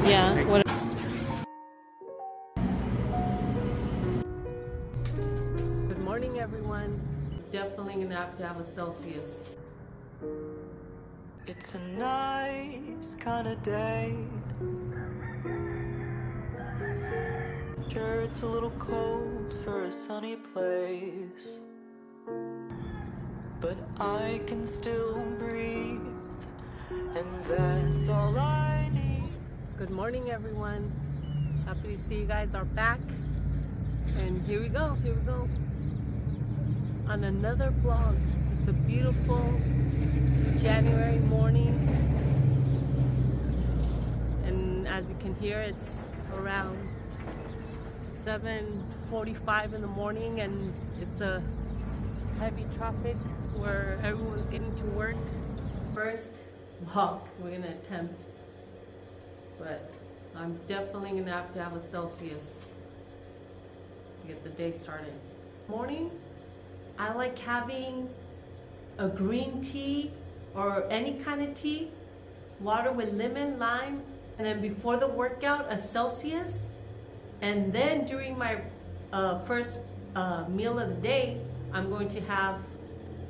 Yeah. What? Good morning, everyone. Definitely gonna have to have a Celsius. It's a nice kind of day. Sure, it's a little cold for a sunny place, but I can still breathe, and that's all I need. Good morning, everyone. Happy to see you guys are back. And here we go on another vlog. It's a beautiful January morning, and as you can hear, it's around 7:45 in the morning, and it's a heavy traffic where everyone's getting to work. First walk we're gonna attempt, but I'm definitely gonna have to have a Celsius to get the day started. Morning, I like having a green tea or any kind of tea, water with lemon, lime, and then before the workout, a Celsius. And then during my first meal of the day, I'm going to have,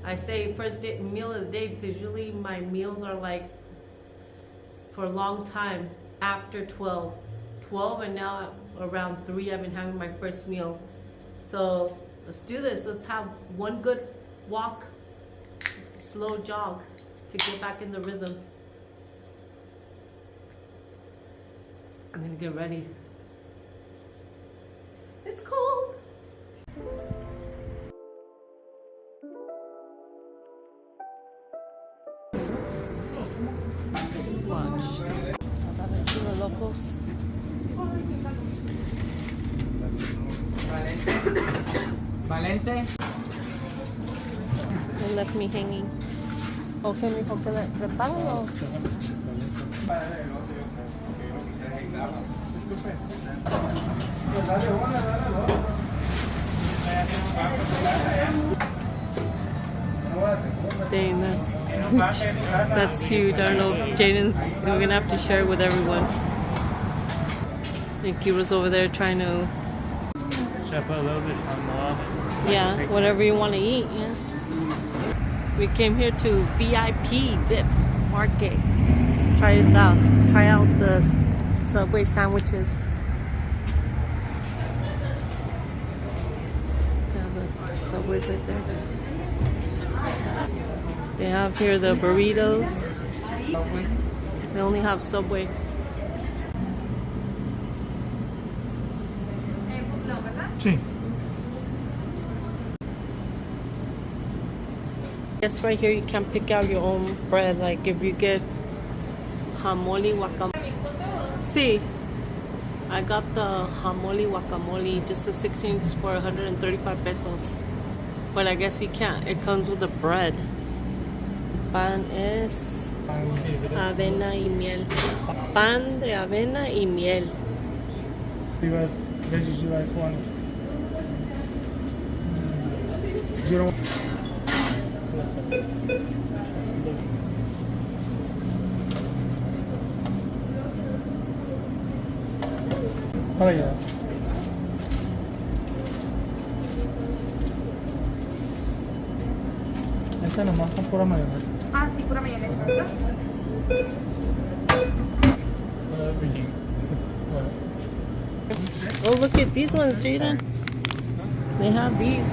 I say meal of the day because usually my meals are like for a long time after 12, and now around 3 I've been having my first meal. So let's do this. Let's have one good walk, slow jog to get back in the rhythm. I'm gonna get ready. It's cold. Watch. Los locos. Valente. They left me hanging. Okay, mijo, prepáralo. Dang, that's huge. That's huge. I don't know if Jaden's, we're gonna have to share it with everyone. And Kira's over there trying to, Should I put a little bit more? yeah, whatever you want to eat, yeah. We came here to VIP Market. Try it out. Try out the Subway sandwiches. Yeah, the Subway's right there. They have here the burritos. They only have Subway. Sí. Yes, right here you can pick out your own bread. Like if you get jamoli guacamole. See, I got the jamoli guacamole, just the 16 for 135 pesos. But I guess you can't. It comes with the bread. Pan es avena y miel. Pan de avena y miel. You guys want? You don't. Para allá. Esta nomás con pura mayonesa. Ah, sí, pura mayonesa, ¿verdad? Oh, look at these ones, Jaden. They have these.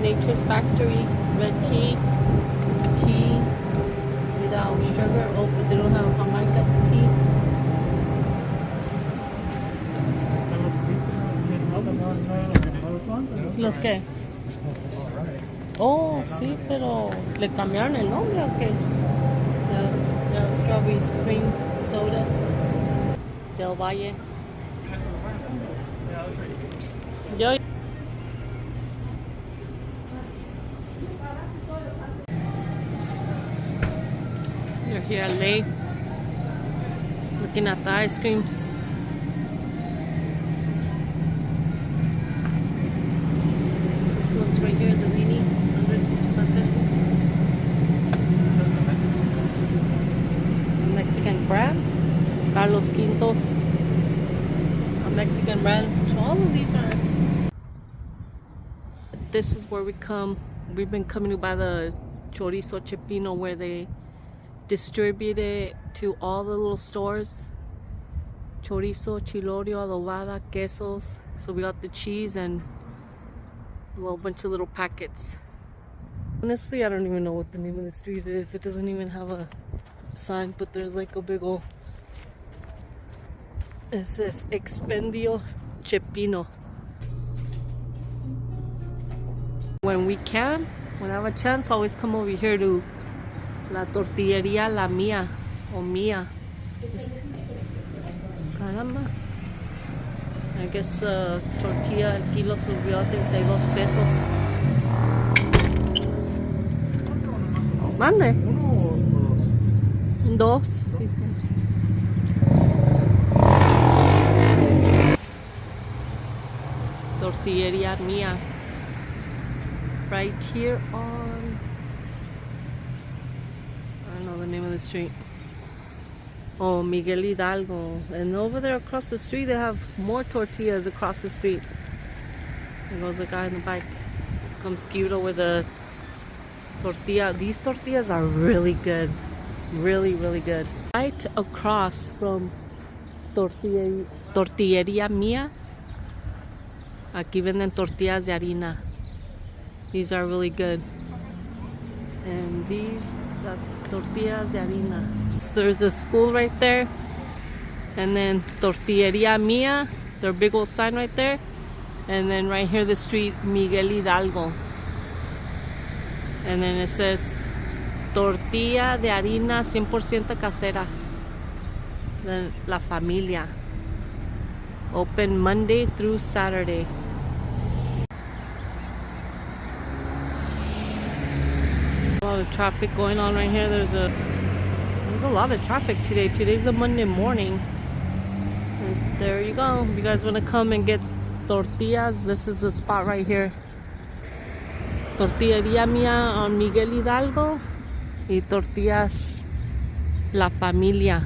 Nature's Factory red tea without sugar. Oh, but they don't have Jamaica tea. ¿Los qué? Oh, sí, pero ¿le cambiaron el nombre o qué? The strawberry cream soda. Del Valle. Yo. You're here late, looking at the ice creams. This one's right here, the mini, 165 pesos. Mexican crab, Carlos King. Santos, a Mexican brand. So all of these are. This is where we come. We've been coming to buy the chorizo chepino, where they distribute it to all the little stores. Chorizo, chilorio, adobada, quesos. So we got the cheese and a whole bunch of little packets. Honestly, I don't even know what the name of the street is. It doesn't even have a sign, but there's like a big old. It says Expendio Chepino. When we can, when I have a chance, I always come over here to La Tortilleria La Mía or Mía. Caramba. I guess the tortilla el kilo subió a 32 pesos. Mande. Dos. Tortilleria Mía. Right here on, I don't know the name of the street. Oh, Miguel Hidalgo. And over there across the street, they have more tortillas across the street. There goes the guy on the bike. Comes Guido with a tortilla. These tortillas are really good. Really, really good. Right across from Tortilleria Mía, aquí venden tortillas de harina. These are really good. And these, that's tortillas de harina. So there's a school right there. And then Tortilleria Mía, their big old sign right there. And then right here the street, Miguel Hidalgo. And then it says tortilla de harina 100% caseras. Then La Familia. Open Monday through Saturday. A lot of traffic going on right here. There's a lot of traffic today. Today's a Monday morning. And there you go. If you guys want to come and get tortillas, this is the spot right here. Tortilleria Mía on Miguel Hidalgo y Tortillas La Familia.